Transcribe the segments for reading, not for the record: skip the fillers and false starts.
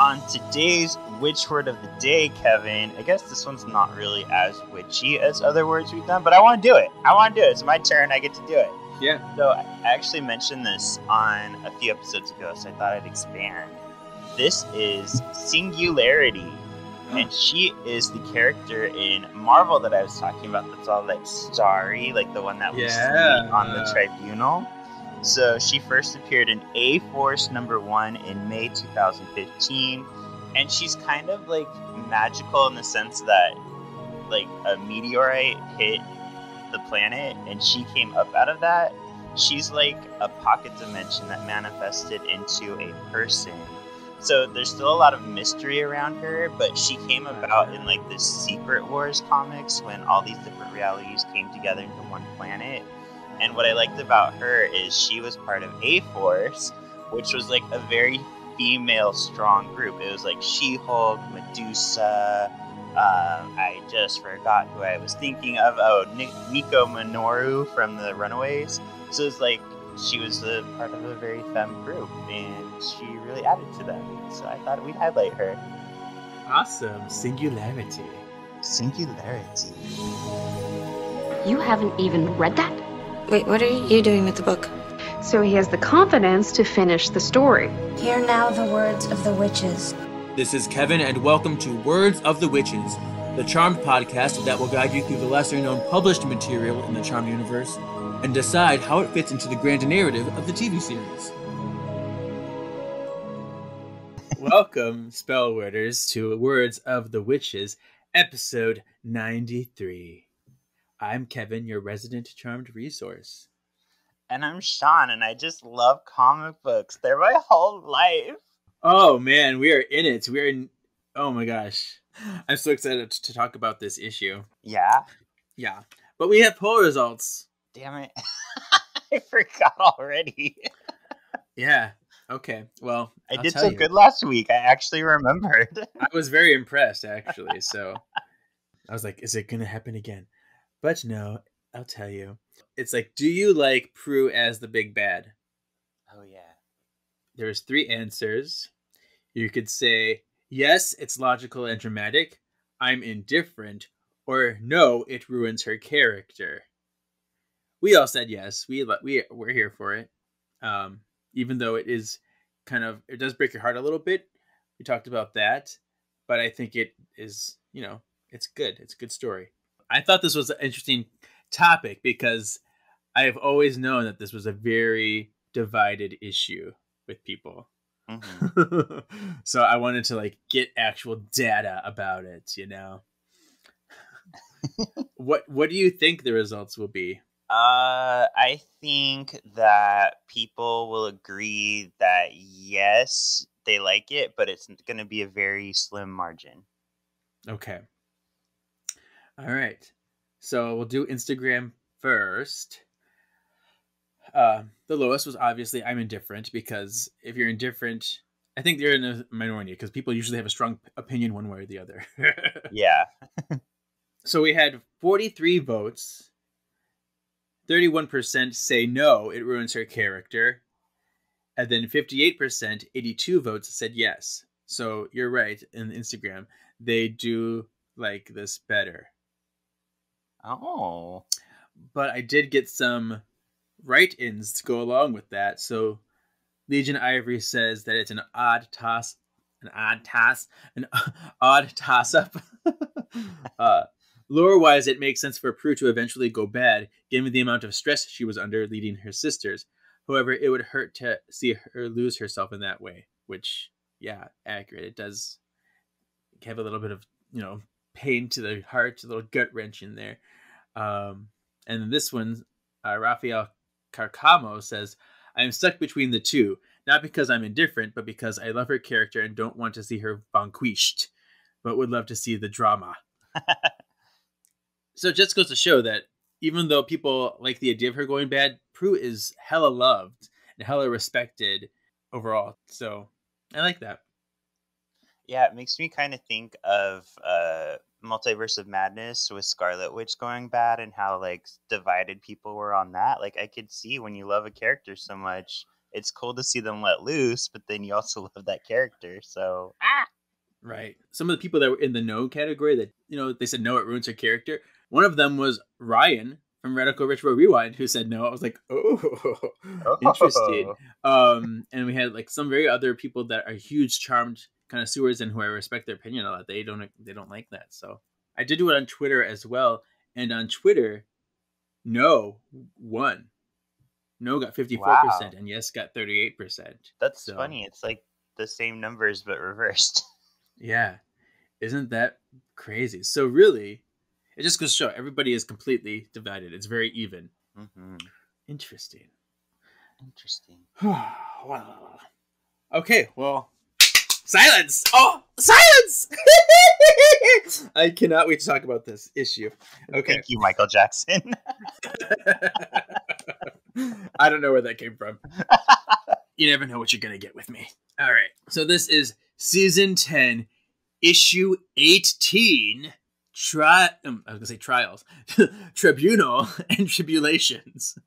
on today's Witch Word of the Day, Kevin, I guess this one's not really as witchy as other words we've done, but I want to do it. It's my turn. I get to do it. Yeah. So I actually mentioned this on a few episodes ago, so I thought I'd expand. This is Singularity. And she is the character in Marvel that I was talking about that's all like starry, like the one that we see on the Tribunal. So she first appeared in A-Force #1 in May 2015. And she's kind of like magical in the sense that like a meteorite hit the planet and she came up out of that. She's like a pocket dimension that manifested into a person. So there's still a lot of mystery around her, but she came about in like this Secret Wars comics when all these different realities came together into one planet. And what I liked about her is she was part of A-Force, which was like a very female strong group. It was like She-Hulk, Medusa, I just forgot who I was thinking of. Oh, Nico Minoru from the Runaways. So it's like she was a part of a very femme group, and she really added to them. So I thought we'd highlight her. Awesome. Singularity. You haven't even read that? Wait, what are you doing with the book? So he has the confidence to finish the story. Hear now the words of the witches. This is Kevin, and welcome to Words of the Witches, the Charmed podcast that will guide you through the lesser-known published material in the Charmed universe and decide how it fits into the grand narrative of the TV series. Welcome, spellworders, to Words of the Witches, episode 93. I'm Kevin, your resident Charmed resource. And I'm Sean, and I just love comic books. They're my whole life. Oh, man, we are in it. Oh my gosh. I'm so excited to talk about this issue. Yeah? Yeah. But we have poll results. Damn it. I forgot already. Yeah. Okay. Well, I did so good last week. I actually remembered. I was very impressed, actually. So I was like, is it going to happen again? But no, I'll tell you. It's like, do you like Prue as the big bad? Oh, yeah. There's 3 answers. You could say, yes, it's logical and dramatic. I'm indifferent. Or no, it ruins her character. We all said yes. We're here for it. Even though it is it does break your heart a little bit. We talked about that. But I think it is, it's good. It's a good story. I thought this was an interesting topic because I have always known that this was a very divided issue with people. Mm-hmm. So I wanted to get actual data about it, What do you think the results will be? I think that people will agree that yes, they like it, but it's going to be a very slim margin. Okay. All right. So we'll do Instagram first. The lowest was obviously I'm indifferent, because if you're indifferent, I think you're in a minority because people usually have a strong opinion one way or the other. Yeah. So we had 43 votes. 31% say no, it ruins her character. And then 58%, 82 votes, said yes. So you're right, in Instagram, they do like this better. Oh. But I did get some write-ins to go along with that. So Legion Ivory says that it's an odd toss-up. Lore-wise, it makes sense for Prue to eventually go bad, given the amount of stress she was under leading her sisters. However, it would hurt to see her lose herself in that way, which, yeah, accurate. It does have a little bit of, pain to the heart, a little gut wrench in there. And this one, Rafael Carcamo says, I'm stuck between the two, not because I'm indifferent, but because I love her character and don't want to see her vanquished, but would love to see the drama. So it just goes to show that even though people like the idea of her going bad, Prue is hella loved and hella respected overall. So I like that. Yeah, it makes me kind of think of Multiverse of Madness with Scarlet Witch going bad and how divided people were on that. I could see when you love a character so much, it's cool to see them let loose, but then you also love that character. So Right. Some of the people that were in the no category that, they said no, it ruins her character. One of them was Ryan from Radical Retro Rewind, who said no. I was like, oh, interesting. And we had like some very other people that are huge Charmed kind of sewers and who I respect their opinion a lot. They don't like that. So I did do it on Twitter as well. And on Twitter, no won. No got 54% and yes got 38%. That's funny. It's like the same numbers but reversed. Yeah. Isn't that crazy? So really, it just goes to show everybody is completely divided. It's very even. Mm-hmm. Interesting. Wow. Okay, well, silence! Oh, silence! I cannot wait to talk about this issue. Okay. Thank you, Michael Jackson. I don't know where that came from. You never know what you're going to get with me. All right. So this is Season 10, Issue 18, I was going to say Trials, Tribunal and Tribulations.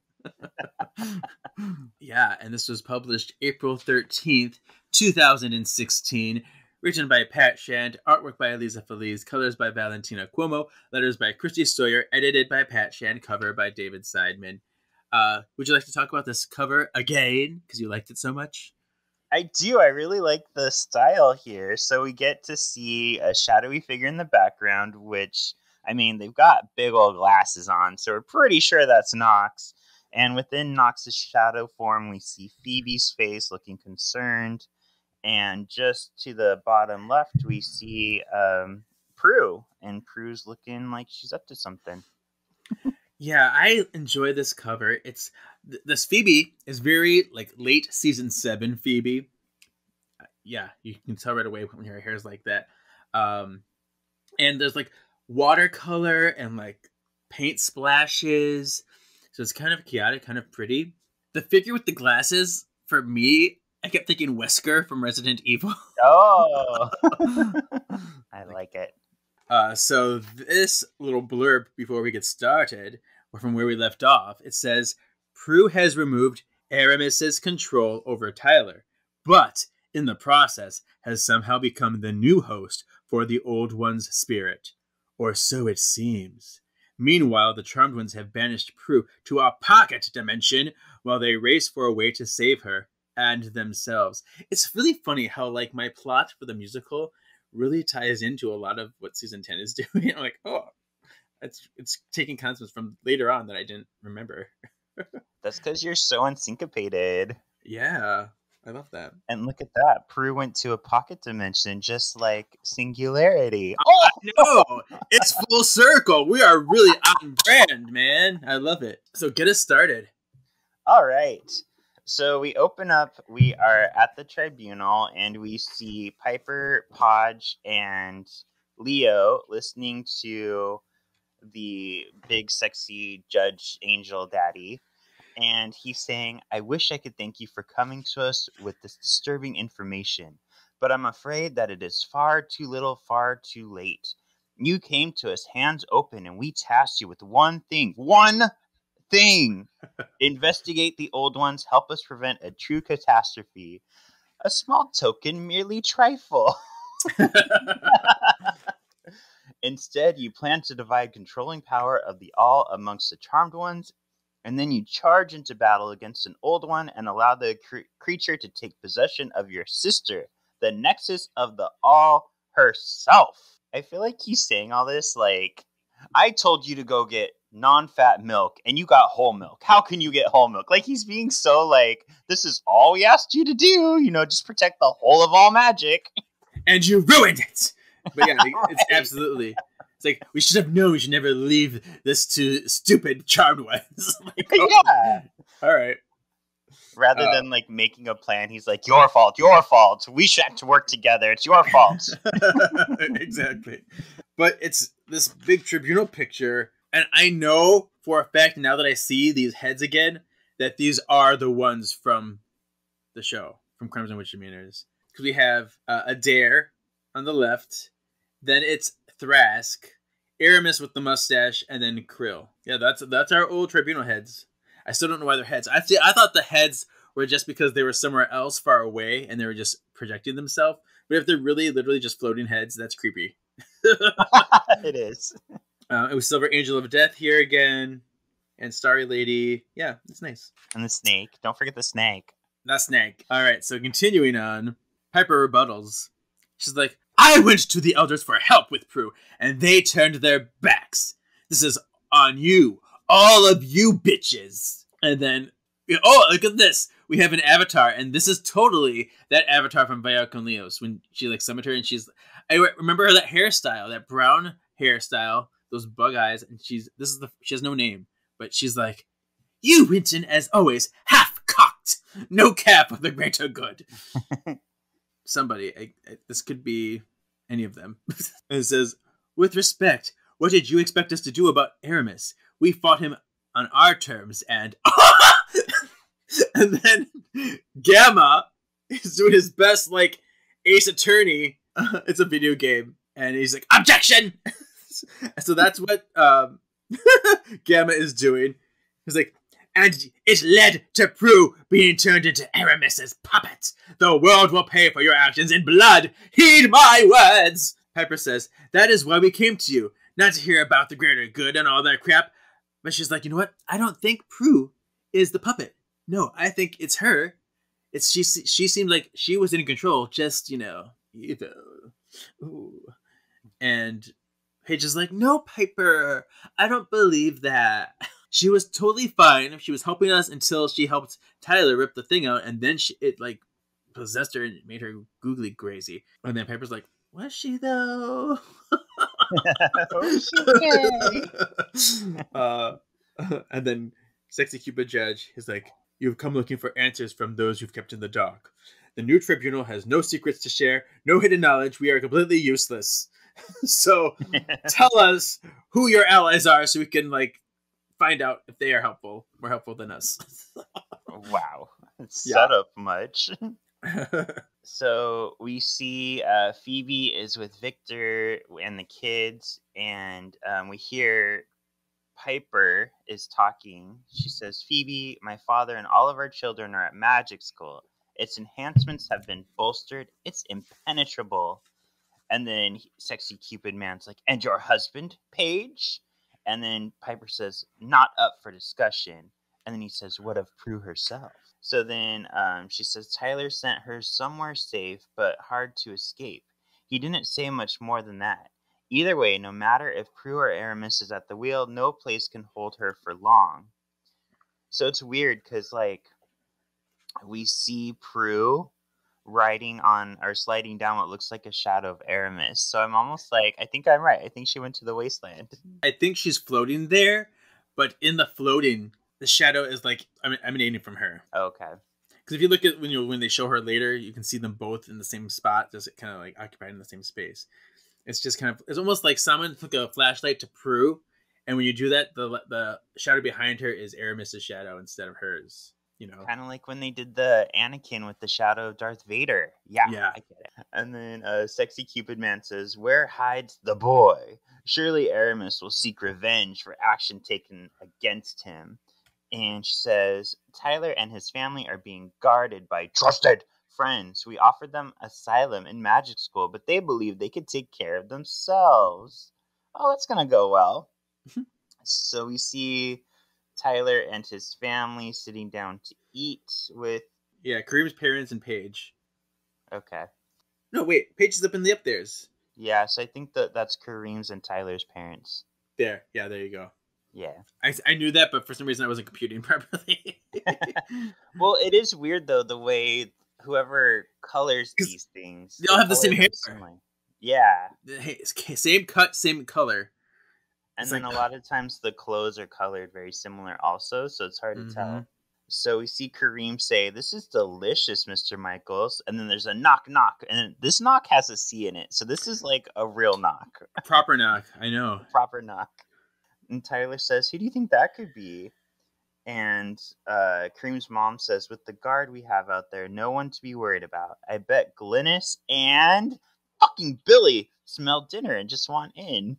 Yeah, and this was published April 13th, 2016. Written by Pat Shand, artwork by Elisa Feliz, colors by Valentina Cuomo, letters by Christy Sawyer, edited by Pat Shand, cover by David Seidman. Would you like to talk about this cover again? Because you liked it so much? I do. I really like the style here. So we get to see a shadowy figure in the background, which, I mean, they've got big old glasses on, so we're pretty sure that's Nox. And within Nox's shadow form, we see Phoebe's face looking concerned. And just to the bottom left, we see Prue. And Prue's looking like she's up to something. Yeah, I enjoy this cover. It's this Phoebe is very like late season 7 Phoebe. Yeah, you can tell right away when her hair is like that. And there's like watercolor and like paint splashes. So it's kind of chaotic, kind of pretty. The figure with the glasses, for me, I kept thinking Wesker from Resident Evil. Oh, I like it. So this little blurb before we get started, or from where we left off, it says, Prue has removed Aramis's control over Tyler, but in the process has somehow become the new host for the Old One's spirit. Or so it seems. Meanwhile, the Charmed Ones have banished Prue to a pocket dimension while they race for a way to save her and themselves. It's really funny how like my plot for the musical really ties into a lot of what season 10 is doing. I'm like, oh, it's taking concepts from later on that I didn't remember. That's because you're so unsyncopated. Yeah, I love that. And look at that. Prue went to a pocket dimension just like Singularity. Oh, no! It's full circle. We are really on brand, man. I love it. So get us started. All right. So we open up, we are at the tribunal, and we see Piper, Paige, and Leo listening to the big, sexy Judge Angel Daddy. And he's saying, I wish I could thank you for coming to us with this disturbing information, but I'm afraid that it is far too little, far too late. You came to us hands open, and we tasked you with one thing. Investigate the Old Ones, help us prevent a true catastrophe. A small token, merely trifle. Instead, you plan to divide controlling power of the all amongst the Charmed Ones, and then you charge into battle against an Old One and allow the creature to take possession of your sister, the nexus of the all herself. I feel like he's saying all this like, I told you to go get non-fat milk and you got whole milk. How can you get whole milk? Like, he's being so like, this is all we asked you to do, just protect the whole of all magic. And you ruined it. But yeah, it's absolutely, it's like, we should have known we should never leave this to stupid Charmed Ones. Like, oh, yeah. All right. Rather than like making a plan, he's like, your fault. We should have to work together. It's your fault. Exactly. But it's this big tribunal picture. And I know for a fact, now that I see these heads again, that these are the ones from the show, from Crimes and Misdemeanors. Because we have Adair on the left, then it's Thrask, Aramis with the mustache, and then Krill. Yeah, that's our old tribunal heads. I still don't know why they're heads. I thought the heads or just because they were somewhere else far away and they were just projecting themselves. But if they're really literally just floating heads, that's creepy. It is. It was Silver Angel of Death here again, and Starry Lady. Yeah, it's nice. And the snake. Don't forget the snake. That snake. All right, so continuing on, Piper rebuttals. She's like, I went to the elders for help with Prue, and they turned their backs. This is on you. All of you bitches. And then, oh, look at this. We have an avatar, and this is totally that avatar from Vaya con Leos when she like summoned her, and I remember that hairstyle, that brown hairstyle, those bug eyes, and she has no name, but she's like, you went in as always, half-cocked, no cap of the greater good. Somebody, this could be any of them. And it says, with respect, what did you expect us to do about Aramis? We fought him on our terms, and... And then Gamma is doing his best, like, Ace Attorney. It's a video game. And he's like, objection! So that's what Gamma is doing. He's like, and it led to Prue being turned into Aramis's puppet. The world will pay for your actions in blood. Heed my words. Piper says, that is why we came to you. Not to hear about the greater good and all that crap. But she's like, you know what? I don't think Prue is the puppet. No, I think it's her. She seemed like she was in control, just, evil. Ooh. And Paige is like, no, Piper, I don't believe that. She was totally fine. She was helping us until she helped Tyler rip the thing out, and then it possessed her and made her googly crazy. And then Piper's like, was she though? And then Sexy Cupid Judge is like, you've come looking for answers from those you've kept in the dark. The new tribunal has no secrets to share, no hidden knowledge. We are completely useless. So tell us who your allies are so we can find out if they are more helpful than us. Wow. Set up much. So we see Phoebe is with Victor and the kids, and we hear Piper is talking. She says, Phoebe, my father and all of our children are at magic school. Its enhancements have been bolstered. It's impenetrable. And then Sexy Cupid Man's like, and your husband, Paige? And then Piper says, not up for discussion. And then he says, what of Prue herself? So then she says, Tyler sent her somewhere safe, but hard to escape. He didn't say much more than that. Either way, no matter if Prue or Aramis is at the wheel, no place can hold her for long. So it's weird because, we see Prue riding on or sliding down what looks like a shadow of Aramis. So I'm almost like, I think I'm right. I think she went to the wasteland. I think she's floating there, but in the floating, the shadow is emanating from her. Okay. Because if you look at when they show her later, you can see them both in the same spot, just kind of occupied in the same space. It's just it's almost like someone took a flashlight to Prue, and when you do that, the shadow behind her is Aramis's shadow instead of hers. Kind of like when they did the Anakin with the shadow of Darth Vader. Yeah, I get it. And then Sexy Cupid Man says, where hides the boy? Surely Aramis will seek revenge for action taken against him. And she says, Tyler and his family are being guarded by trusted friends. We offered them asylum in magic school, but they believe they could take care of themselves. Oh, that's going to go well. So we see Tyler and his family sitting down to eat with... Yeah, Kareem's parents and Paige. Okay. No, wait. Paige is up in the upstairs. Yeah, so I think that's Kareem's and Tyler's parents. There. Yeah, there you go. Yeah. I knew that, but for some reason I wasn't computing properly. Well, it is weird, though, the way whoever colors these things... They all have the same hair. Yeah. Same cut, same color. And then a lot of times the clothes are colored very similar also, so it's hard to tell. So we see Kareem say, this is delicious, Mr. Michaels. And then there's a knock, knock. And this knock has a C in it. So this is like a real knock. Proper knock, I know. Proper knock. And Tyler says, who do you think that could be? And Kareem's mom says, with the guard we have out there, no one to be worried about. I bet Glynis and fucking Billy smelled dinner and just want in.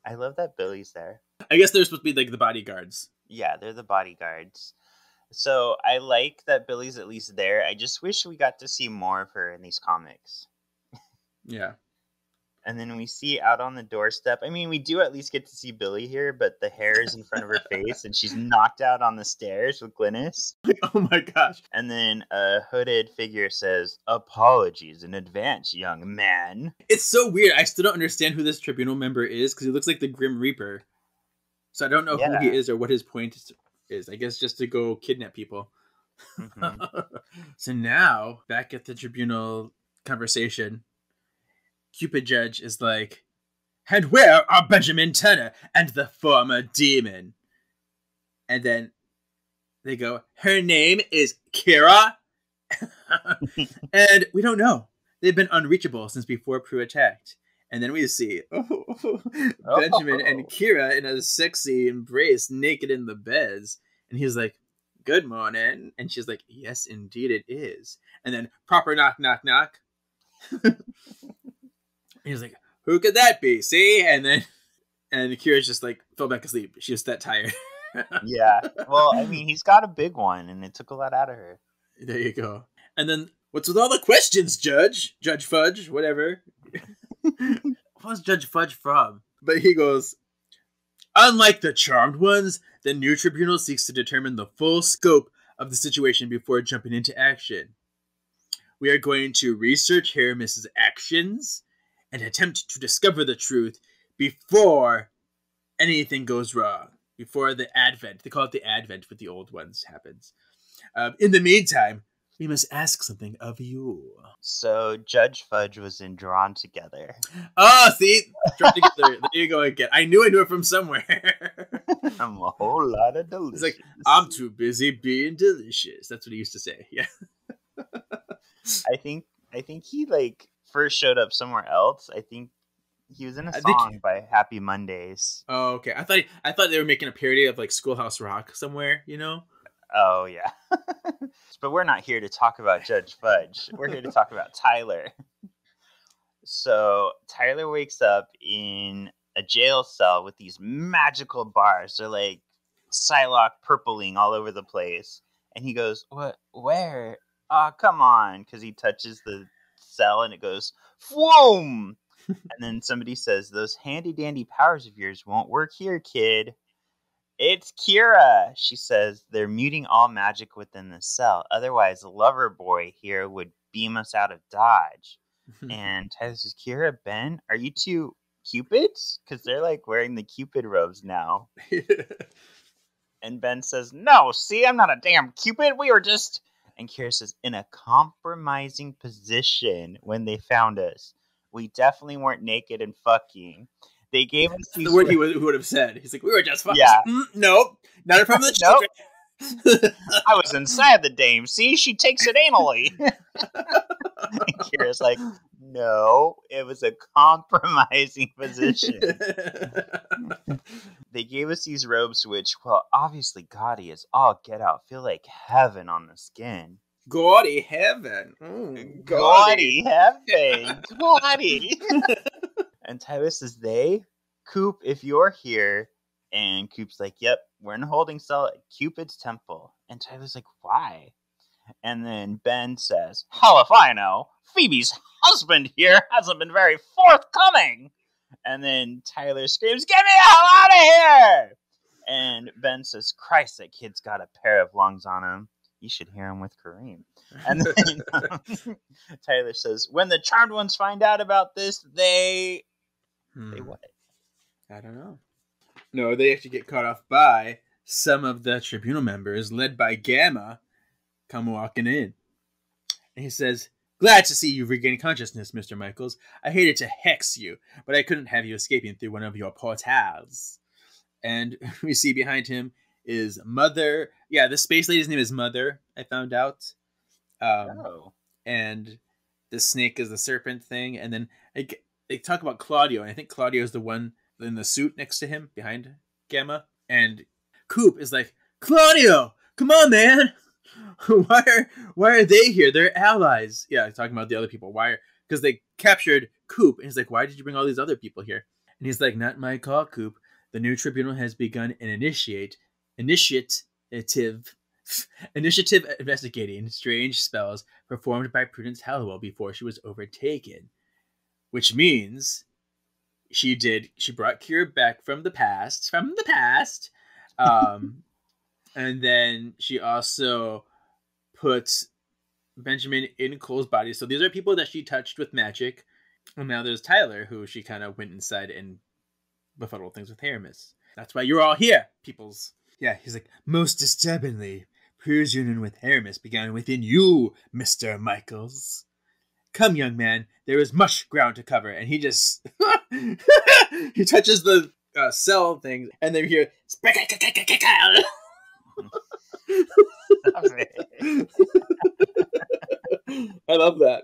I love that Billy's there. I guess they're supposed to be like the bodyguards. Yeah, they're the bodyguards. So I like that Billy's at least there. I just wish we got to see more of her in these comics. Yeah. And then we see out on the doorstep. I mean, we do at least get to see Billy here, but the hair is in front of her face, and she's knocked out on the stairs with Glynis. Oh my gosh. And then a hooded figure says, "Apologies in advance, young man." It's so weird. I still don't understand who this Tribunal member is because he looks like the Grim Reaper. So I don't know who he is or what his point is. I guess just to go kidnap people. Mm-hmm. So now, back at the Tribunal conversation, Cupid Judge is like, "And where are Benjamin Turner and the former demon?" And then they go, "Her name is Kira." And we don't know. They've been unreachable since before Prue attacked. And then we see Benjamin and Kira in a sexy embrace, naked in the beds. And he's like, "Good morning." And she's like, "Yes, indeed it is." And then proper knock, knock, knock. He's like, "Who could that be? See?" And Kira's just like, fell back asleep. She was that tired. Yeah. Well, I mean, he's got a big one, and it took a lot out of her. There you go. And then, "What's with all the questions, Judge? Judge Fudge, whatever." What's Judge Fudge from? But he goes, "Unlike the Charmed Ones, the new Tribunal seeks to determine the full scope of the situation before jumping into action. We are going to research Hermes's actions and attempt to discover the truth before anything goes wrong. Before the Advent." They call it the Advent with the old ones happens. "In the meantime, we must ask something of you." So Judge Fudge was in Drawn Together. Oh, see? Drawn Together. There you go again. I knew it from somewhere. I'm a whole lot of delicious. It's like, "I'm too busy being delicious." That's what he used to say. Yeah. I think he like first showed up somewhere else. I think he was in a song by Happy Mondays. Oh, okay. I thought they were making a parody of like Schoolhouse Rock somewhere, you know? Oh, yeah. But we're not here to talk about Judge Fudge. We're here to talk about Tyler. So Tyler wakes up in a jail cell with these magical bars. They're like Psylocke purpling all over the place. And he goes, "What? Where? Oh, come on." Because he touches the cell and it goes, "Whoom!" And then somebody says, "Those handy-dandy powers of yours won't work here, kid." "It's Kira." She says, "They're muting all magic within the cell. Otherwise, Lover Boy here would beam us out of Dodge." And Tyler says, "Kira, Ben, are you two Cupids?" Because they're like wearing the Cupid robes now. And Ben says, "No, see, I'm not a damn Cupid. We were just..." And Kira says, "In a compromising position when they found us. We definitely weren't naked and fucking. They gave us the word he would have said. He's like, "We were just fucking." Yeah. Nope. Not from the children. Nope. "I was inside the dame. See, she takes it anally." And Kira's like, "No, it was a compromising position." They gave us these robes which, well, obviously gaudy as all get out. Feel like heaven on the skin. Gaudy heaven. Gaudy heaven. Gaudy. And Tyler says, "They? Coop, if you're here." And Coop's like, "Yep, we're in a holding cell at Cupid's temple." And Tyler's like, "Why?" And then Ben says, "Hell if I know. Phoebe's husband here hasn't been very forthcoming." And then Tyler screams, "Get me the hell out of here!" And Ben says, "Christ, that kid's got a pair of lungs on him. You should hear him with Kareem." And then Tyler says, "When the Charmed Ones find out about this, they what?" I don't know. No, they actually get caught off by some of the Tribunal members, led by Gamma, come walking in. And he says, "Glad to see you've regained consciousness, Mr. Michaels. I hated to hex you, but I couldn't have you escaping through one of your portals." And we see behind him is Mother. Yeah, the space lady's name is Mother, I found out. And the snake is the serpent thing. And then they talk about Claudio, and I think Claudio is the one in the suit next to him, behind Gamma. And Coop is like, "Claudio, come on, man. Why are they here? They're allies." Yeah, talking about the other people. Why? Because they captured Coop. And he's like, "Why did you bring all these other people here?" And he's like, "Not my call, Coop. The new Tribunal has begun an initiative Initiative investigating strange spells performed by Prudence Halliwell before she was overtaken. Which means she brought Kira back from the past. And then she also put Benjamin in Cole's body. So these are people that she touched with magic. And now there's Tyler, who she kind of went inside and befuddled things with Aramis. That's why you're all here, peoples. Yeah, he's like, most disturbingly, Prue's union with Aramis began within you, Mr. Michaels. Come, young man, there is much ground to cover. And he just... he touches the cell thing, and then you hear... I love that.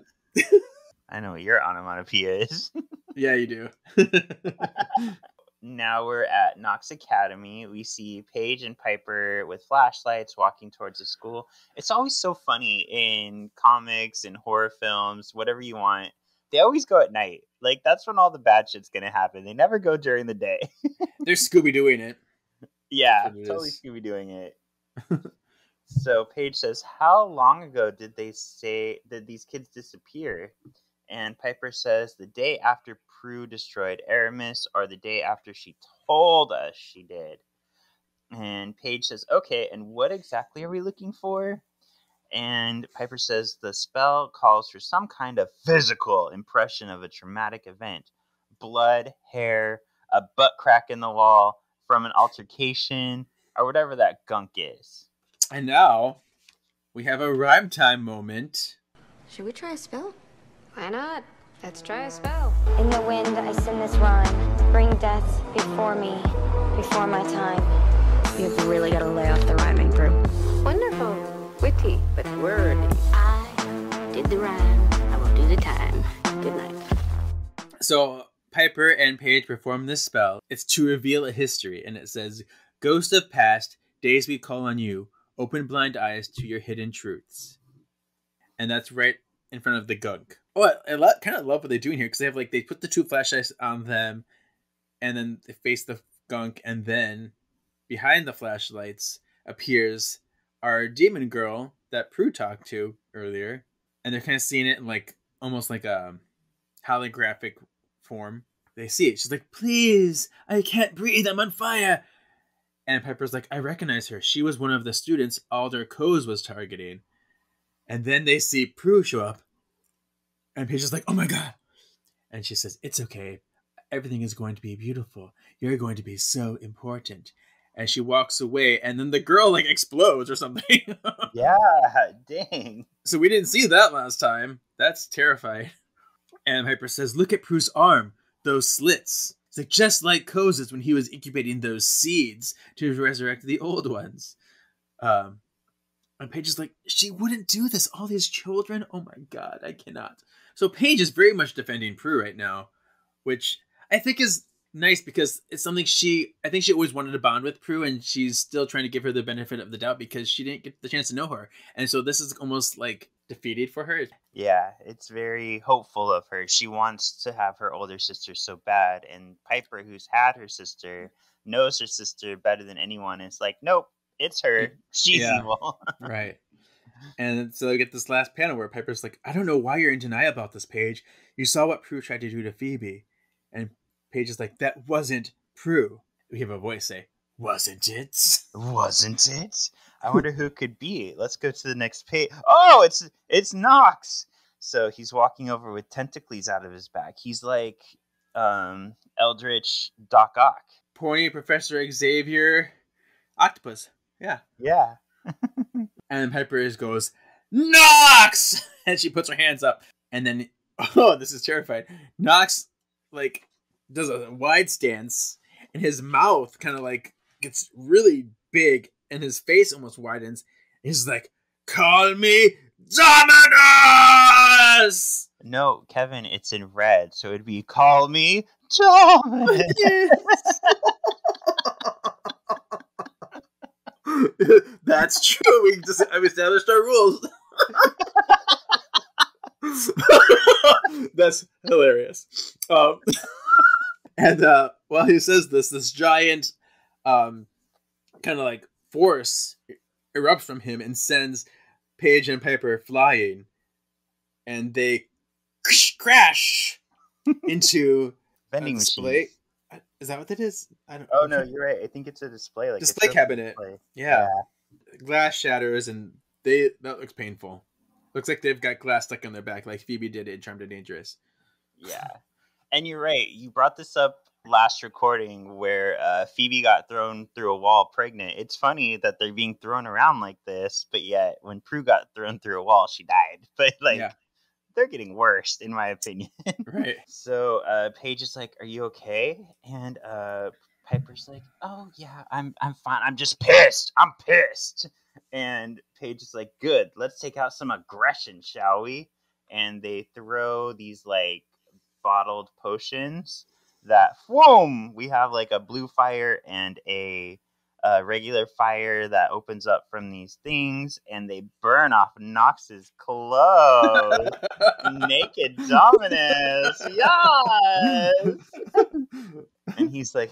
I know what your onomatopoeia is. Yeah, you do. Now we're at Knox Academy. We see Paige and Piper with flashlights walking towards the school. It's always so funny in comics and horror films, whatever you want. They always go at night. Like, that's when all the bad shit's gonna happen. They never go during the day. They're Scooby-Dooing it. Yeah, totally Scooby-Dooing it. So Paige says, how long ago did these kids disappear? And Piper says, the day after Prue destroyed Aramis, or the day after she told us she did. And Paige says, okay, and what exactly are we looking for? And Piper says, the spell calls for some kind of physical impression of a traumatic event. Blood, hair, a butt crack in the wall from an altercation, or whatever that gunk is. And now, we have a rhyme time moment. Should we try a spell? Why not? Let's try a spell. In the wind, I sing this rhyme. Bring death before me, before my time. You've really got to lay off the rhyming, Prue. Wonderful. Witty, but wordy. I did the rhyme. I will do the time. Good night. So, Piper and Paige perform this spell. It's to reveal a history, and it says, Ghost of past, days we call on you, open blind eyes to your hidden truths. And that's right in front of the gunk. Oh, I kind of love what they're doing here, because they put the two flashlights on them, and then they face the gunk, and then behind the flashlights appears our demon girl that Prue talked to earlier, and they're kind of seeing it in almost like a holographic form. They see it. She's like, please, I can't breathe, I'm on fire. And Piper's like, I recognize her. She was one of the students Alder Coase was targeting. And then they see Prue show up. And Paige is like, oh my god. And she says, it's okay. Everything is going to be beautiful. You're going to be so important. And she walks away. And then the girl explodes or something. Yeah, dang. So we didn't see that last time. That's terrifying. And Piper says, look at Prue's arm. Those slits. It's just like Coase's when he was incubating those seeds to resurrect the old ones. And Paige is like, she wouldn't do this. All these children. Oh my god, I cannot. So Paige is very much defending Prue right now, which I think is nice because it's something I think she always wanted to bond with Prue, and she's still trying to give her the benefit of the doubt because she didn't get the chance to know her. And so this is almost defeated for her. Yeah, it's very hopeful of her. She wants to have her older sister so bad, and Piper, who's had her sister, knows her sister better than anyone. It's like, nope, it's her. She's evil. Right. And so I get this last panel where Piper's like, I don't know why you're in denial about this, Paige. You saw what Prue tried to do to Phoebe. And Paige is like, that wasn't Prue. We have a voice say, wasn't it? Wasn't it? I wonder who it could be. Let's go to the next page. Oh, it's Knox. So he's walking over with tentacles out of his back. He's like Eldritch Doc Ock. Pointy Professor Xavier Octopus. Yeah. Yeah. And Piper goes, Knox! And she puts her hands up. And then, oh, this is terrifying. Knox, does a wide stance. And his mouth kind of, gets really big. And his face almost widens. And he's like, call me Dominus! No, Kevin, it's in red. So it'd be, call me Dominus. That's true. We established our rules. That's hilarious. And while he says this giant kind of force erupts from him and sends Paige and Piper flying. And they crash into Vending a display. machines. Is that what that is? I don't. Oh no, you're right. I think it's a display, like Display a trophy cabinet. display. Yeah. Glass shatters and that looks painful. Looks like they've got glass stuck in their back, like Phoebe did in Charmed and Dangerous. Yeah. And you're right. You brought this up last recording where Phoebe got thrown through a wall pregnant. It's funny that they're being thrown around like this, but yet when Prue got thrown through a wall, she died. But they're getting worse, in my opinion. Right. So Paige is like, "Are you okay?" And Piper's like, "Oh yeah, I'm fine. I'm just pissed. I'm pissed." And Paige is like, "Good. Let's take out some aggression, shall we?" And they throw these like bottled potions that, whoom, we have like a blue fire and a regular fire that opens up from these things, and they burn off Nox's clothes. Naked Dominus, yes. And he's like,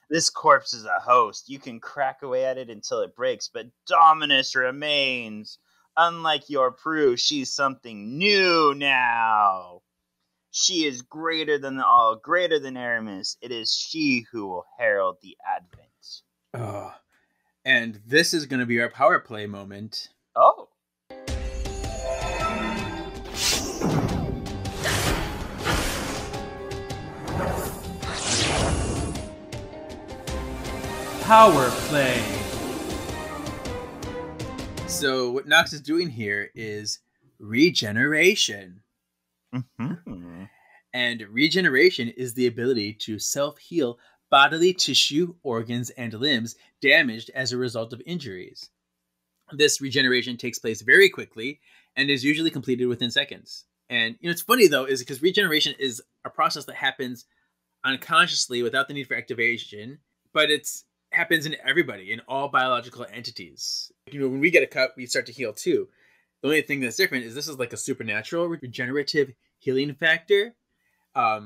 "This corpse is a host. You can crack away at it until it breaks, but Dominus remains. Unlike your Prue, she's something new now. She is greater than all, greater than Aramis. It is she who will herald the advent." Oh, and this is going to be our power play moment. Oh. Power play. So what Nox is doing here is regeneration. Mm-hmm. And regeneration is the ability to self-heal bodily tissue, organs, and limbs damaged as a result of injuries. This regeneration takes place very quickly and is usually completed within seconds. And it's funny though, is because regeneration is a process that happens unconsciously without the need for activation, but it happens in everybody, in all biological entities. When we get a cut, we start to heal too. The only thing that's different is this is like a supernatural regenerative healing factor,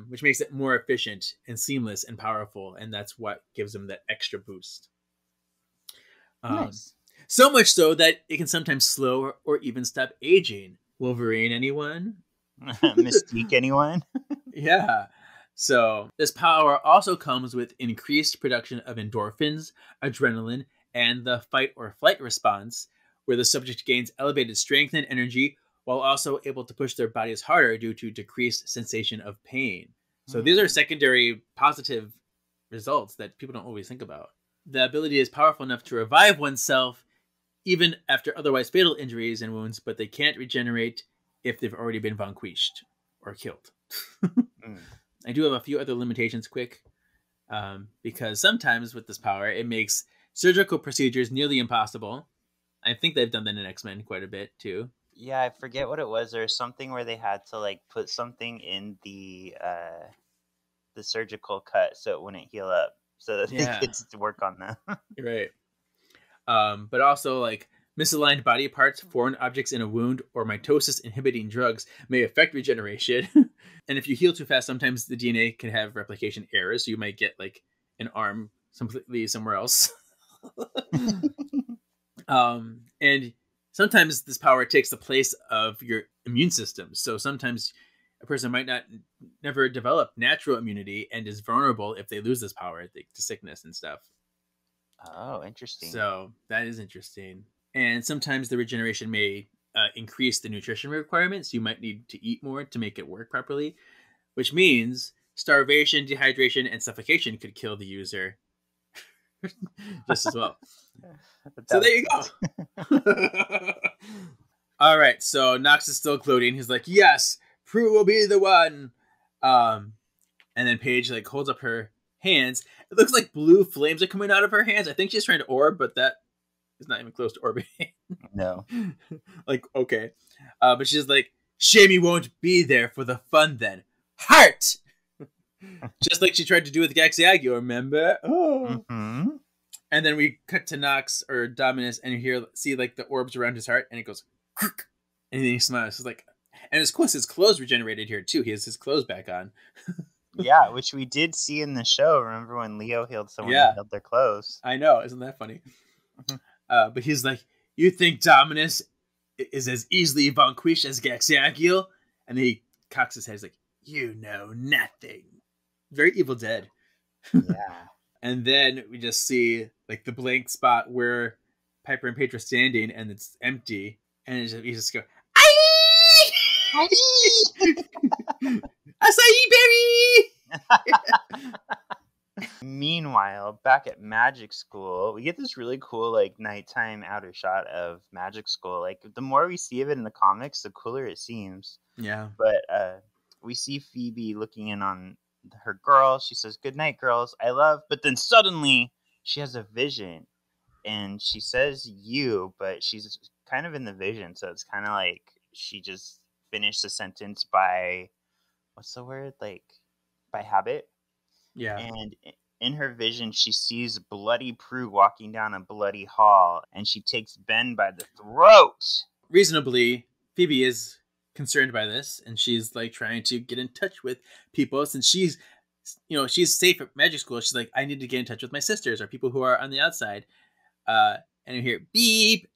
which makes it more efficient and seamless and powerful, and that's what gives them that extra boost. Nice. So much so that it can sometimes slow or even stop aging. Wolverine, anyone? Mystique, anyone? Yeah. So this power also comes with increased production of endorphins, adrenaline, and the fight or flight response, where the subject gains elevated strength and energy while also able to push their bodies harder due to decreased sensation of pain. So these are secondary positive results that people don't always think about. The ability is powerful enough to revive oneself even after otherwise fatal injuries and wounds, but they can't regenerate if they've already been vanquished or killed. I do have a few other limitations quick, because sometimes with this power, it makes surgical procedures nearly impossible. I think they've done that in X-Men quite a bit too. Yeah, I forget what it was. There's something where they had to like put something in the surgical cut so it wouldn't heal up, so that they could work on them. Right. But also like misaligned body parts, foreign objects in a wound, or mitosis inhibiting drugs may affect regeneration. And if you heal too fast, sometimes the DNA can have replication errors. So you might get like an arm completely somewhere else. And sometimes this power takes the place of your immune system. So sometimes a person might never develop natural immunity and is vulnerable if they lose this power to sickness and stuff. Oh, interesting. So that is interesting. And sometimes the regeneration may increase the nutrition requirements. You might need to eat more to make it work properly, which means starvation, dehydration, and suffocation could kill the user just as well. So there you go. All right, so Nox is still gloating. He's like, yes, Prue will be the one. And then Paige like holds up her hands. It looks like blue flames are coming out of her hands. I think she's trying to orb, but that is not even close to orbiting. No. Like, okay. But she's like, shame you won't be there for the fun then. Heart! Just like she tried to do with Gaxiagio, remember? Oh. Mm-hmm. And then we cut to Nox or Dominus, and you see like the orbs around his heart, and it goes, and then he smiles. It's like, and his clothes regenerated here too. He has his clothes back on. Yeah, which we did see in the show. Remember when Leo healed someone and healed their clothes? I know, isn't that funny? Mm-hmm. But he's like, You think Dominus is as easily vanquished as Gaxiagil? And then he cocks his head. He's like, you know nothing. Very Evil Dead. Yeah. And then we just see like the blank spot where Piper and Paige are standing, and it's empty. And you just go, aye! Acai berry! Meanwhile, back at magic school, we get this really cool like nighttime outer shot of magic school. Like the more we see of it in the comics, the cooler it seems. Yeah. But we see Phoebe looking in on her girls. She says, "Good night, girls. I love." But then suddenly she has a vision, and she says "you," but she's kind of in the vision, so it's kind of like she just finished the sentence by what's the word? Like by habit. Yeah. And in her vision, she sees bloody Prue walking down a bloody hall, and she takes Ben by the throat. Reasonably, Phoebe is concerned by this, and she's like trying to get in touch with people since she's safe at magic school. She's like, I need to get in touch with my sisters or people who are on the outside. And you hear beep,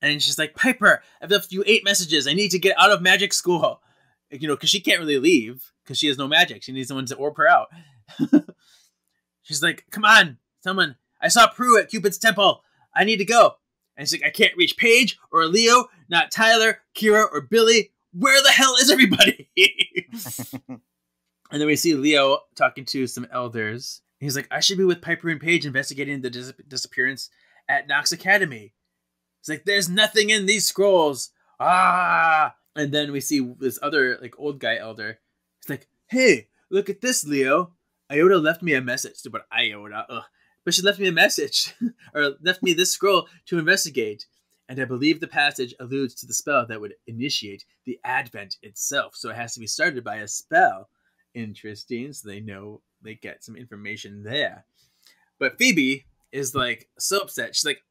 and she's like, Piper, I've left you 8 messages. I need to get out of magic school. Because she can't really leave because she has no magic. She needs someone to orb her out. She's like, come on, someone. I saw Prue at Cupid's temple. I need to go. And she's like, I can't reach Paige or Leo, not Tyler, Kira, or Billy. Where the hell is everybody? And then we see Leo talking to some elders. He's like, I should be with Piper and Paige investigating the disappearance at Nox Academy. It's like, there's nothing in these scrolls. Ah! And then we see this other like old guy elder. He's like, hey, look at this, Leo. Iota left me a message. But Iota, but she left me a message, or left me this scroll to investigate. And I believe the passage alludes to the spell that would initiate the Advent itself. So it has to be started by a spell. Interesting. So they get some information there. But Phoebe is like so upset. She's like,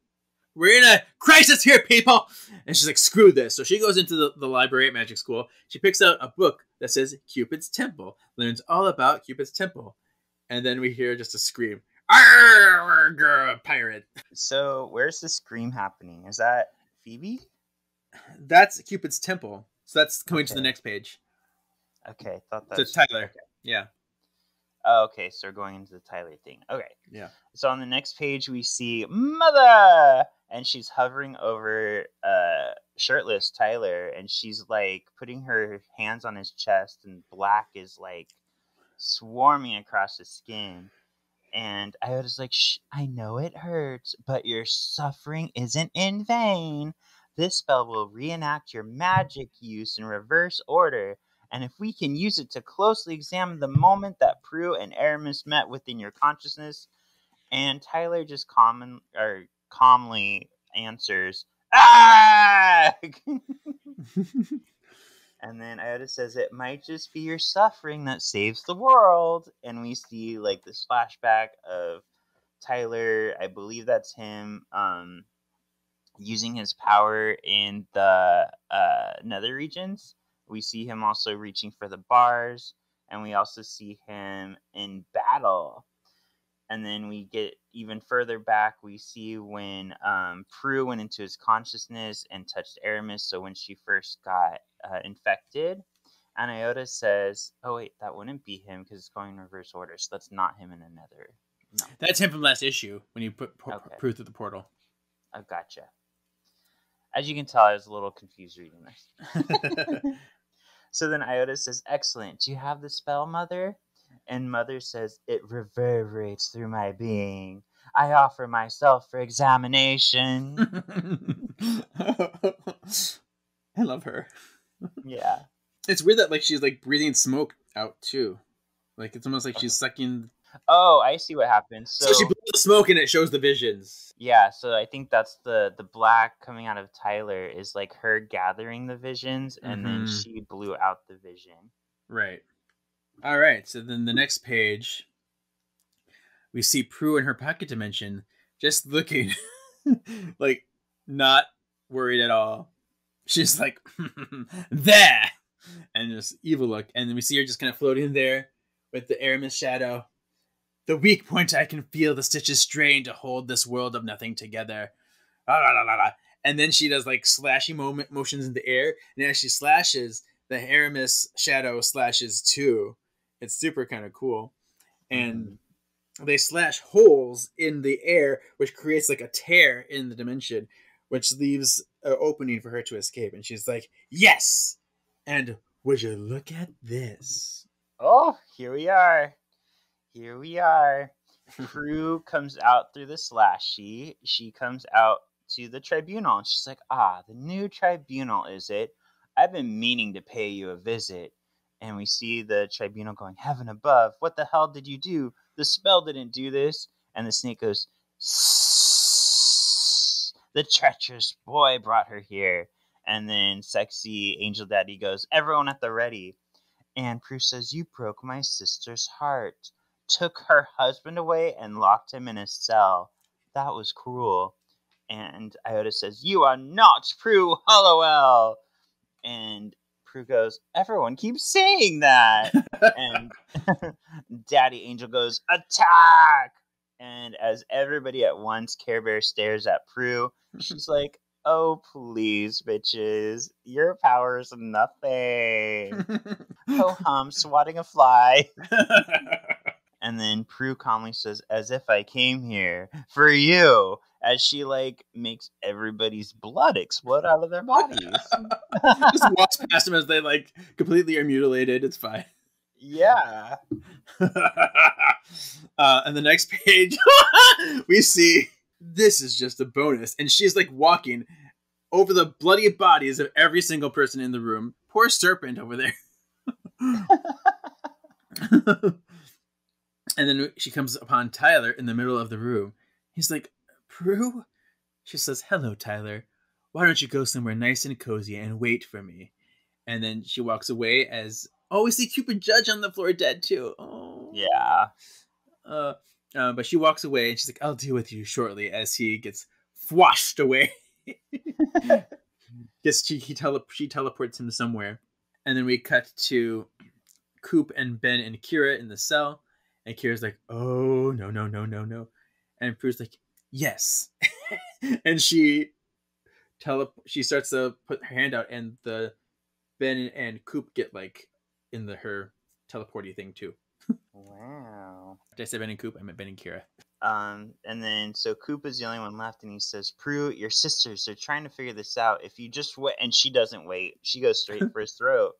we're in a crisis here, people! And she's like, screw this. So she goes into the library at magic school. She picks out a book that says Cupid's Temple. Learns all about Cupid's Temple. And then we hear just a scream. Arrgh, pirate. So where's the scream happening? Is that Phoebe? That's Cupid's Temple. So that's coming to the next page. Okay, thought that was Tyler. Okay. Yeah. Oh, okay, so we're going into the Tyler thing. Okay. Yeah. So on the next page, we see Mother! And she's hovering over shirtless Tyler, and she's like putting her hands on his chest, and black is like swarming across his skin. And Iota's like, shh, I know it hurts, but your suffering isn't in vain. This spell will reenact your magic use in reverse order. And if we can use it to closely examine the moment that Prue and Aramis met within your consciousness, and Tyler just calmly answers, ah! And then Iota says, it might just be your suffering that saves the world. And we see like this flashback of Tyler, I believe that's him, using his power in the nether regions. We see him also reaching for the bars, and we also see him in battle. And then we get even further back, we see when Prue went into his consciousness and touched Aramis, so when she first got infected. And Iota says, oh wait, that wouldn't be him because it's going in reverse order, so that's not him in the nether. No. That's him from last issue, when you put Prue through the portal. Oh, gotcha. As you can tell, I was a little confused reading this. So then Iota says, excellent. Do you have the spell, Mother? And Mother says, it reverberates through my being. I offer myself for examination. I love her. Yeah. It's weird that like she's like breathing smoke out too. Like it's almost like she's sucking. Oh, I see what happened. So she blows the smoke and it shows the visions. Yeah, so I think that's the black coming out of Tyler is like her gathering the visions, and then she blew out the vision. Right. All right. So then the next page, we see Prue in her pocket dimension, just looking like not worried at all. She's like, there, and just evil look. And then we see her just kind of floating there with the Aramis shadow. The weak point, I can feel the stitches strain to hold this world of nothing together. La, la, la, la, la. And then she does like slashy motions in the air, and as she slashes, the Aramis shadow slashes too. It's super kind of cool. And they slash holes in the air, which creates like a tear in the dimension, which leaves an opening for her to escape. And she's like, yes! And would you look at this? Oh, here we are. Here we are. Prue comes out through the slashy. She comes out to the tribunal. And she's like, the new tribunal, is it? I've been meaning to pay you a visit. And we see the tribunal going, heaven above, what the hell did you do? The spell didn't do this. And the snake goes, sss, the treacherous boy brought her here. And then sexy angel daddy goes, everyone at the ready. And Prue says, you broke my sister's heart, took her husband away and locked him in a cell. That was cruel. And Iota says, you are not Prue Hollowell. And Prue goes, everyone keeps saying that. And Daddy Angel goes, attack! And as everybody at once, Care Bear stares at Prue, she's like, oh, please, bitches. Your power is nothing. Ho hum, swatting a fly. And then Prue calmly says, as if I came here for you. As she, like, makes everybody's blood explode out of their bodies. Just walks past them as they, like, completely are mutilated. It's fine. Yeah. And the next page, we see, this is just a bonus. And she's, like, walking over the bloody bodies of every single person in the room. Poor serpent over there. And then she comes upon Tyler in the middle of the room. He's like, Prue? She says, hello, Tyler. Why don't you go somewhere nice and cozy and wait for me? And then she walks away as, we see Cupid Judge on the floor dead too. Oh. Yeah. But she walks away and she's like, I'll deal with you shortly, as he gets fwashed away. She teleports him somewhere. And then we cut to Coop and Ben and Kira in the cell. And Kira's like, oh, no. And Prue's like, yes. And she starts to put her hand out, and the Ben and Coop get like in her teleporty thing too. Wow. Did I say Ben and Coop? I meant Ben and Kira. And then so Coop is the only one left, and he says, Prue, your sisters, they're trying to figure this out. If you just wait, and she doesn't wait. She goes straight for his throat.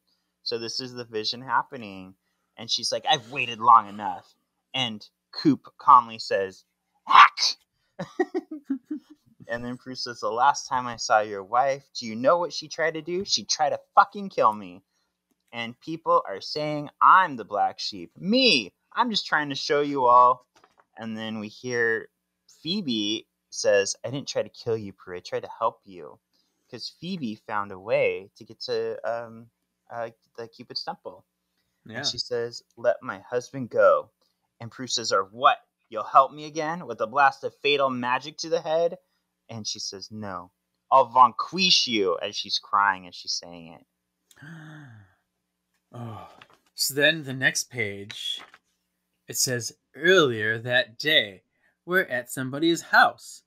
So this is the vision happening. And she's like, I've waited long enough. And Coop calmly says, hack! And then Prue says, the last time I saw your wife, do you know what she tried to do? She tried to fucking kill me. And people are saying I'm the black sheep. Me! I'm just trying to show you all. And then we hear Phoebe says, I didn't try to kill you, Prue. I tried to help you. Because Phoebe found a way to get to the Cupid's temple. Yeah. And she says, let my husband go. And Prue says, or what? You'll help me again with a blast of fatal magic to the head? And she says, no. I'll vanquish you, as she's crying as she's saying it. Oh. So then the next page, it says, earlier that day, we're at somebody's house.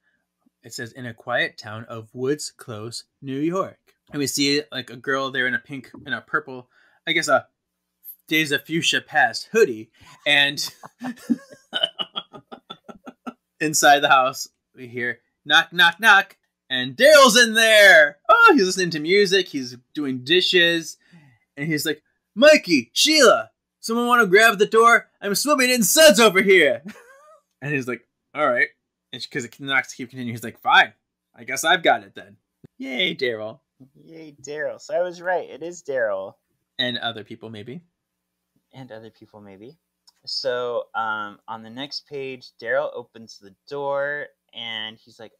It says, in a quiet town of Woods Close, New York. And we see like a girl there in a purple, I guess a Days of Fuchsia Past hoodie. And inside the house, we hear, knock, knock, knock. And Daryl's in there. Oh, he's listening to music. He's doing dishes. And he's like, Mikey, Sheila, someone want to grab the door? I'm swimming in suds over here. And he's like, all right. And because the knocks keep continuing, he's like, fine. I guess I've got it then. Yay, Daryl. Yay, Daryl. So I was right. It is Daryl. And other people, maybe. So on the next page, Daryl opens the door. And he's like,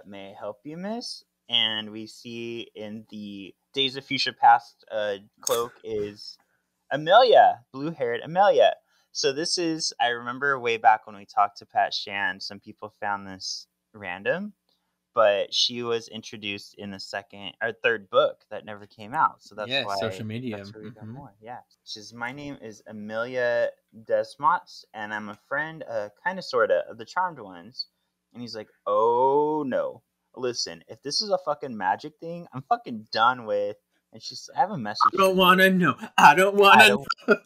may I help you, miss? And we see in the Days of Fuchsia Past cloak is Amelia, blue-haired Amelia. So this is, I remember way back when we talked to Pat Shan, some people found this random, but she was introduced in the second or third book that never came out. So that's why social media. That's where we got more. Yeah. My name is Amelia Desmots, and I'm a friend, kind of, sort of the Charmed Ones. And he's like, oh, no. listen, if this is a fucking magic thing, I'm fucking done with. And she's, I have a message. I don't for want to you. know. I don't want I to don't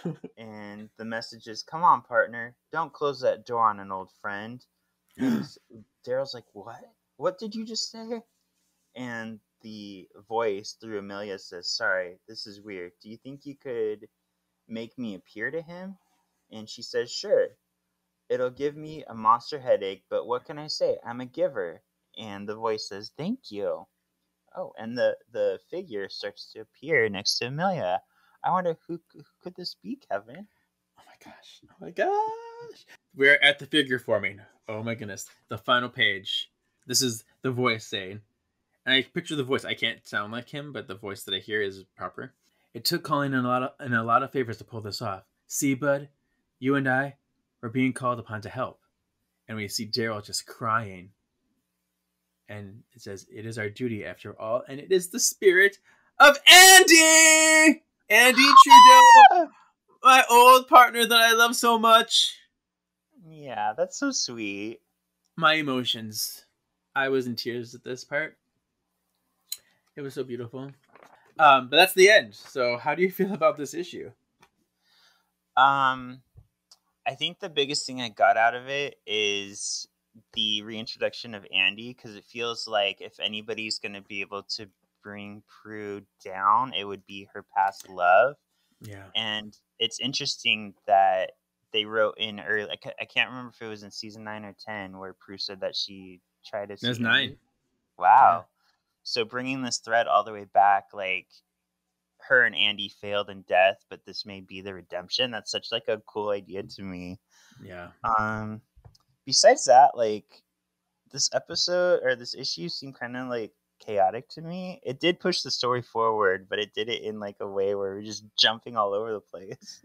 know. And the message is, come on, partner. Don't close that door on an old friend. And Daryl's like, what? What did you just say? And the voice through Amelia says, sorry, this is weird. Do you think you could make me appear to him? And she says, sure. It'll give me a monster headache, but what can I say? I'm a giver. And the voice says, thank you. Oh, and the figure starts to appear next to Amelia. I wonder who could this be, Kevin? Oh my gosh. We're at the figure forming. Oh my goodness. The final page. This is the voice saying, and I picture the voice. I can't sound like him, but the voice that I hear is proper. It took Colleen and a lot of favors to pull this off. See, bud, you and I were being called upon to help. And we see Daryl just crying. And it says, it is our duty after all, and it is the spirit of Andy! Andy Trudeau! My old partner that I love so much. Yeah, that's so sweet. My emotions. I was in tears at this part. It was so beautiful. But that's the end. So how do you feel about this issue? I think the biggest thing I got out of it is the reintroduction of Andy, because it feels like if anybody's going to be able to bring Prue down, it would be her past love. Yeah. And it's interesting that they wrote in early, I can't remember if it was in season 9 or 10, where Prue said that she tried to see That's Andy. 9. Wow. Yeah. So bringing this thread all the way back, like her and Andy failed in death, but this may be the redemption. That's such like a cool idea to me. Yeah. Besides that, like this episode or this issue seemed kind of like chaotic to me. It did push the story forward, but it did it in like a way where we're just jumping all over the place.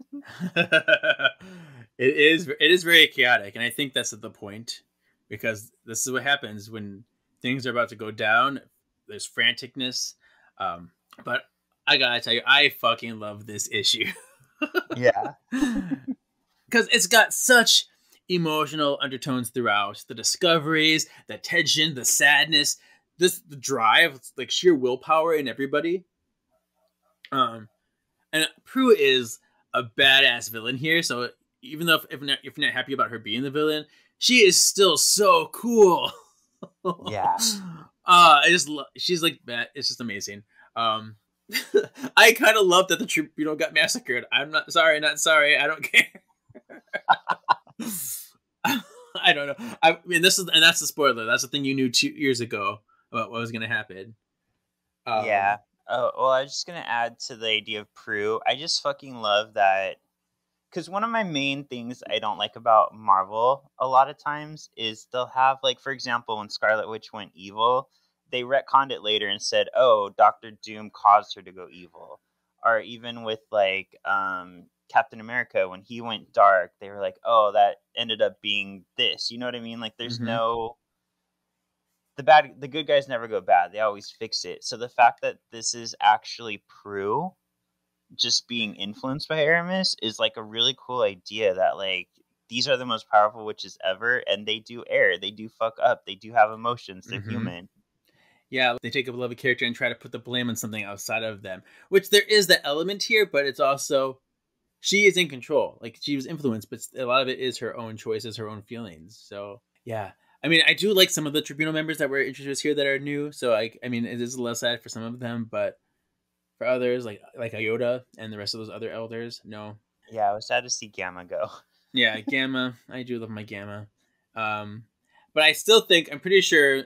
It is very chaotic, and I think that's the point, because this is what happens when things are about to go down. There's franticness, but I gotta tell you, I fucking love this issue. Yeah, because it's got such emotional undertones throughout. The discoveries, the tension, the sadness, the drive, it's like sheer willpower in everybody. And Prue is a badass villain here, so even though if you're not happy about her being the villain, she is still so cool. Yeah. She's like that. It's just amazing. I kind of love that the Tribunal got massacred. I'm not sorry. I don't care. I don't know. I mean, that's the spoiler. That's the thing you knew 2 years ago about what was going to happen. Yeah. Oh, well, I was just going to add to the idea of Prue. I just fucking love that. Because one of my main things I don't like about Marvel a lot of times is they'll have, like, for example, when Scarlet Witch went evil, they retconned it later and said, oh, Doctor Doom caused her to go evil. Or even with, like, Captain America, when he went dark, they were like, oh, that ended up being this. You know what I mean? Like, there's no... The good guys never go bad. They always fix it. So the fact that this is actually Prue just being influenced by Aramis is like a really cool idea, that like these are the most powerful witches ever, and they do err, they do fuck up, they do have emotions, they're human. Yeah, they take a beloved character and try to put the blame on something outside of them, which there is that element here, but it's also she is in control. Like, she was influenced, but a lot of it is her own choices, her own feelings. So yeah, I mean, I do like some of the Tribunal members that were introduced here that are new, so I mean, it is a little sad for some of them, but for others, like Iota and the rest of those other elders, no. Yeah, I was sad to see Gamma go. Yeah, Gamma. I do love my Gamma. But I still think, I'm pretty sure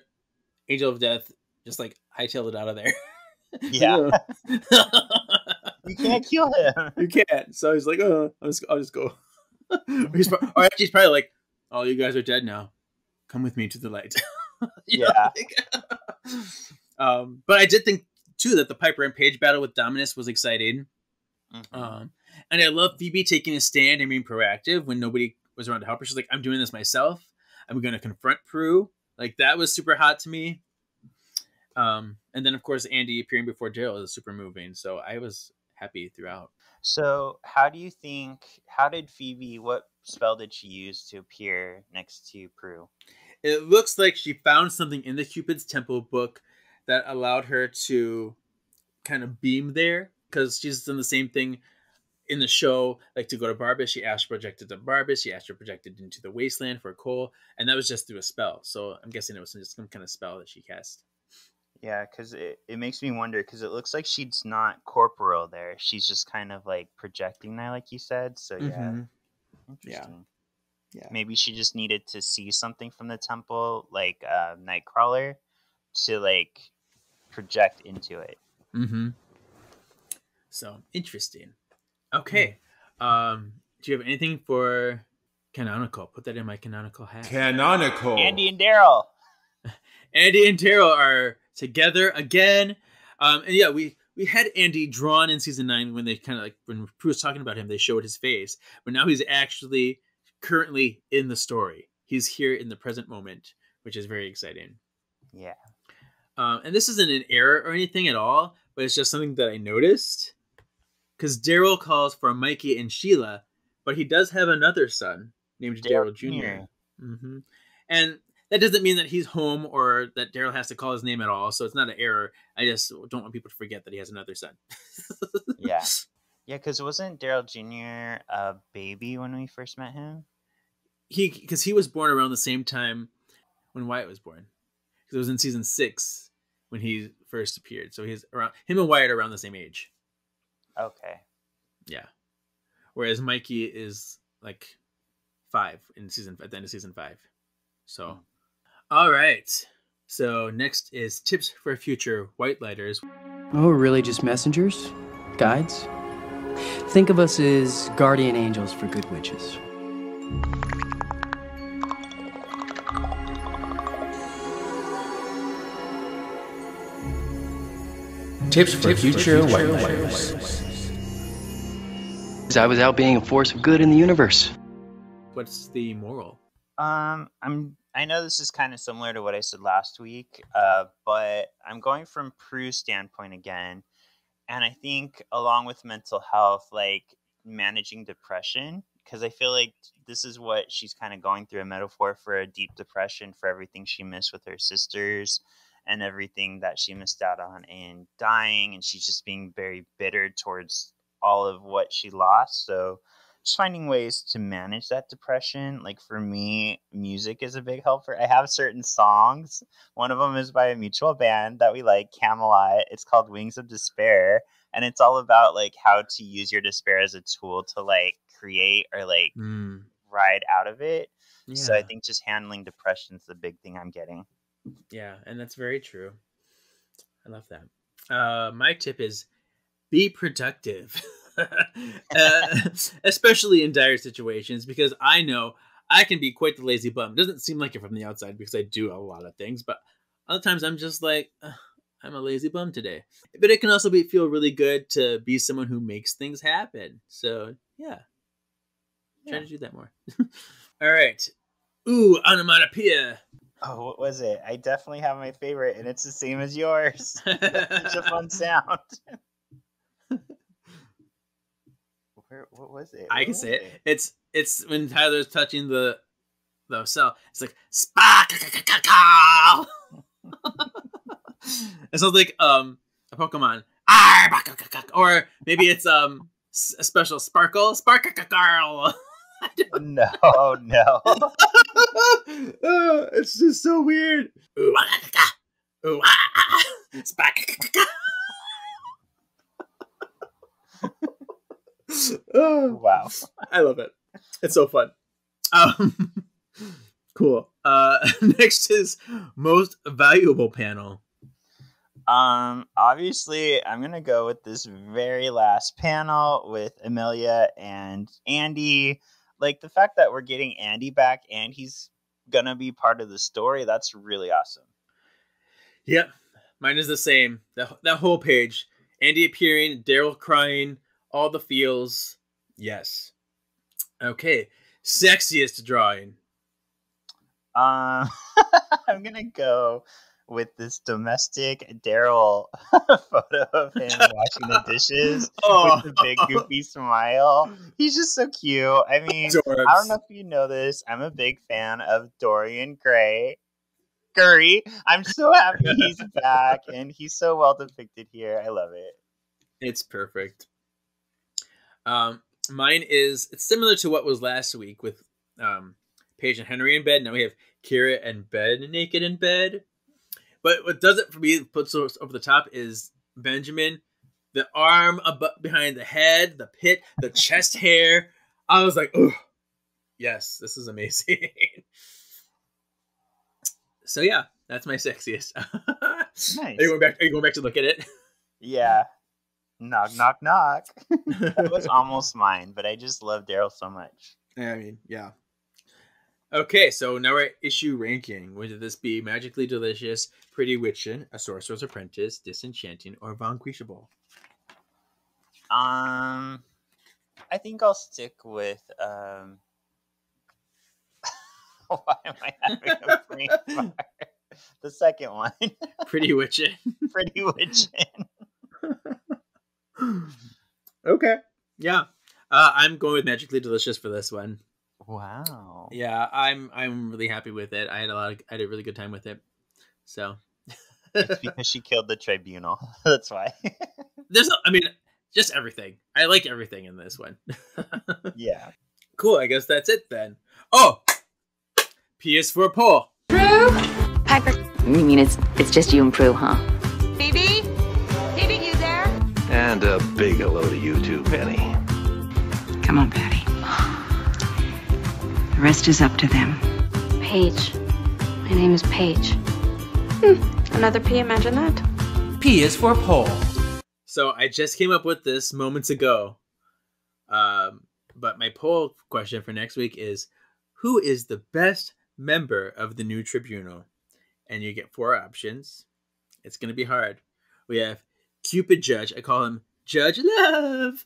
Angel of Death just like hightailed it out of there. Yeah. You can't kill him. You can't. So he's like, oh, I'll just go. He's probably like, oh, you guys are dead now. Come with me to the light. Yeah. But I did think too that the Piper and Paige battle with Dominus was exciting. And I love Phoebe taking a stand and being proactive when nobody was around to help her. She's like, I'm doing this myself. I'm going to confront Prue. Like, that was super hot to me. And then of course Andy appearing before Daryl is super moving. So I was happy throughout. So what spell did she use to appear next to Prue? It looks like she found something in the Cupid's Temple book that allowed her to kind of beam there, because she's done the same thing in the show, like to go to Barbas, she astral projected to Barbas, she astral projected into the wasteland for Cole, and that was just through a spell. So I'm guessing it was just some kind of spell that she cast. Yeah, because it makes me wonder, because it looks like she's not corporeal there. She's just kind of like projecting there, like you said. So yeah, interesting. Yeah. Maybe she just needed to see something from the temple, like Nightcrawler, to like project into it. So interesting. Okay. Do you have anything for canonical? Put that in my canonical hat. Canonical. Andy and Daryl. Andy and Daryl are together again. And yeah, we had Andy drawn in season 9 when they kind of like, when Prue was talking about him, they showed his face. But now he's actually currently in the story. He's here in the present moment, which is very exciting. Yeah. And this isn't an error or anything at all, but it's just something that I noticed. Because Daryl calls for Mikey and Sheila, but he does have another son named Daryl Jr. And that doesn't mean that he's home or that Daryl has to call his name at all. So it's not an error. I just don't want people to forget that he has another son. Yeah. Yeah, because wasn't Daryl Jr. a baby when we first met him? Because he was born around the same time when Wyatt was born. Because it was in season 6 when he first appeared. So him and Wyatt are around the same age. Okay. Yeah. Whereas Mikey is like 5 at the end of season 5. So, all right. So next is tips for future white lighters. Oh, we're really just messengers? Guides? Think of us as guardian angels for good witches. Tips for future white lighters. I was out being a force of good in the universe. What's the moral? I know this is kind of similar to what I said last week, but I'm going from Prue's standpoint again, and I think along with mental health, like managing depression, because I feel like this is what she's kind of going through, a metaphor for a deep depression for everything she missed with her sisters and everything that she missed out on in dying, and she's just being very bitter towards all of what she lost. So just finding ways to manage that depression. Like for me, music is a big helper. I have certain songs. One of them is by a mutual band that we like, Camelot. It's called Wings of Despair. And it's all about like how to use your despair as a tool to like create or like ride out of it. Yeah. So I think just handling depression is the big thing I'm getting. Yeah, and that's very true. I love that. My tip is be productive. Especially in dire situations, because I know I can be quite the lazy bum. It doesn't seem like it from the outside because I do a lot of things, but other times I'm just like, I'm a lazy bum today. But it can also feel really good to be someone who makes things happen. So yeah. Try to do that more. All right. Ooh, onomatopoeia. Oh, what was it? I definitely have my favorite, and it's the same as yours. Such a fun sound. What was it? I can say it. It's when Tyler's touching the cell. It's like spark. It sounds like a Pokemon. Or maybe it's a special sparkle. No. It's just so weird. Oh, wow. I love it. It's so fun. Cool. Next is most valuable panel. Obviously, I'm gonna go with this very last panel with Amelia and Andy. Like the fact that we're getting Andy back and he's gonna be part of the story, that's really awesome. Yep. Mine is the same. That whole page. Andy appearing, Daryl crying, all the feels. Yes. Okay. Sexiest drawing. I'm gonna go with this domestic Daryl photo of him washing the dishes with the big goofy smile. He's just so cute. I mean, Dorbs. I don't know if you know this. I'm a big fan of Dorian Gray. Curry. I'm so happy he's back, and he's so well depicted here. I love it. It's perfect. Mine is, it's similar to what was last week with Paige and Henry in bed. Now we have Kira and Ben naked in bed. But what does it for me, puts us over the top, is Benjamin, the arm behind the head, the pit, the chest hair. I was like, oh, yes, this is amazing. So yeah, that's my sexiest. Nice. Are you going back to look at it? Yeah. Knock, knock, knock. That was almost mine, but I just love Daryl so much. I mean, yeah. Okay, so now we're at issue ranking. Would this be Magically Delicious, Pretty Witchin', A Sorcerer's Apprentice, Disenchanting, or Vanquishable? I think I'll stick with why am I having a brain fire? The second one. Pretty Witchin'. Pretty Witchin'. Okay. Yeah. I'm going with Magically Delicious for this one. Wow. Yeah, I'm really happy with it. I had a really good time with it. So it's because she killed the Tribunal. That's why. Just everything. I like everything in this one. Yeah. Cool, I guess that's it then. Oh! PS4 poll. Prue? Piper. You mean it's just you and Prue, huh? Phoebe? Phoebe, you there? And a big hello to you too, Penny. Come on, Patty. The rest is up to them. Paige. My name is Paige. Another P, imagine that. P is for poll. So I just came up with this moments ago. But my poll question for next week is, who is the best member of the new Tribunal? And you get 4 options. It's going to be hard. We have Cupid Judge. I call him Judge Love.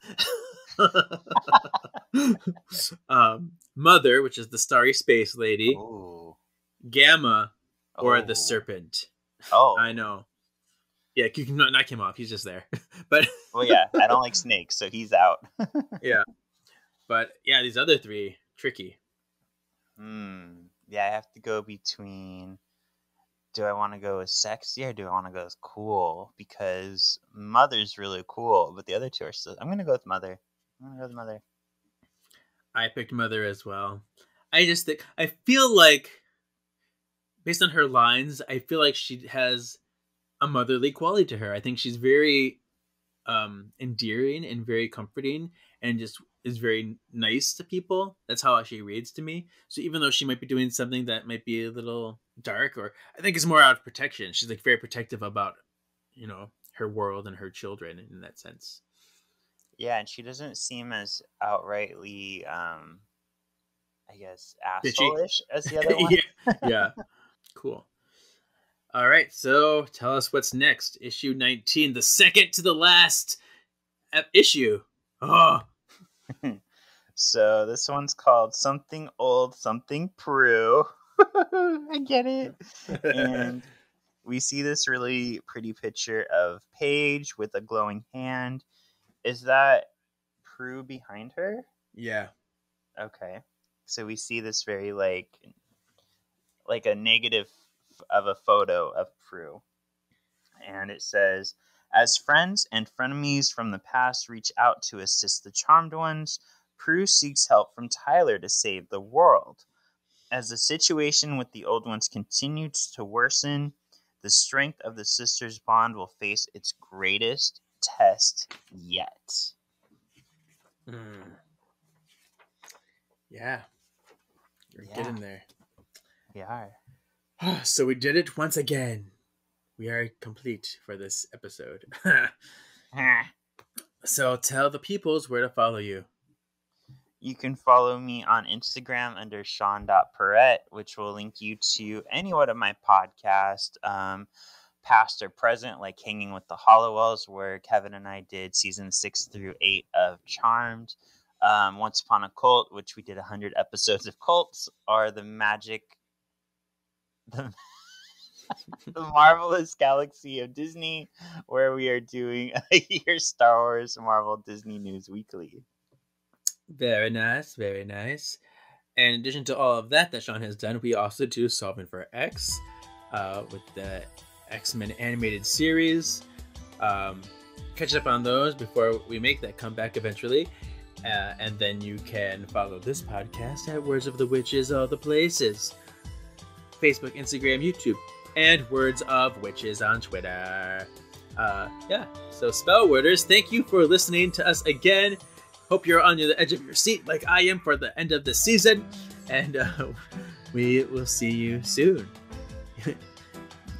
Mother, which is the starry space lady. Ooh. Gamma, or the Serpent. Oh. I know. Yeah, you can knock him off. He's just there. But well, yeah, I don't like snakes, so he's out. Yeah. But yeah, these other 3, tricky. Yeah, I have to go between, do I want to go as sexy or do I want to go as cool? Because Mother's really cool, but the other 2 are still... I'm going to go with Mother. I picked Mother as well. I feel like, based on her lines, I feel like she has a motherly quality to her. I think she's very endearing and very comforting and just is very nice to people. That's how she reads to me. So even though she might be doing something that might be a little dark, or I think it's more out of protection. She's like very protective about, her world and her children in that sense. Yeah, and she doesn't seem as outrightly, I guess, asshole-ish as the other one. Yeah. Cool. All right, so tell us what's next. Issue 19, the second to the last issue. Oh. So this one's called Something Old, Something Prue. I get it. And we see this really pretty picture of Paige with a glowing hand. Is that Prue behind her? Yeah. Okay. So we see this very like a negative of a photo of Prue. And it says, as friends and frenemies from the past reach out to assist the Charmed Ones, Prue seeks help from Tyler to save the world. As the situation with the Old Ones continues to worsen, the strength of the sisters' bond will face its greatest test yet. Yeah. We're getting there. We are. So we did it once again. We are complete for this episode. So tell the peoples where to follow you. You can follow me on Instagram under Sean.Perrette, which will link you to any one of my podcasts, past or present, like Hanging with the Hollowells, where Kevin and I did season 6 through 8 of Charmed. Once Upon a Cult, which we did 100 episodes of cults, or the magic the marvelous galaxy of Disney, where we are doing your Star Wars Marvel Disney News Weekly. Very nice, very nice. And in addition to all of that Sean has done, we also do Solving for X with the X-Men animated series. Catch up on those before we make that comeback eventually. And then you can follow this podcast at Words of the Witches all the places. Facebook, Instagram, YouTube, and Words of Witches on Twitter. So Spellworders, thank you for listening to us again. Hope you're on the edge of your seat like I am for the end of the season. And we will see you soon.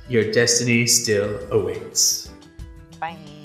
Your destiny still awaits. Bye.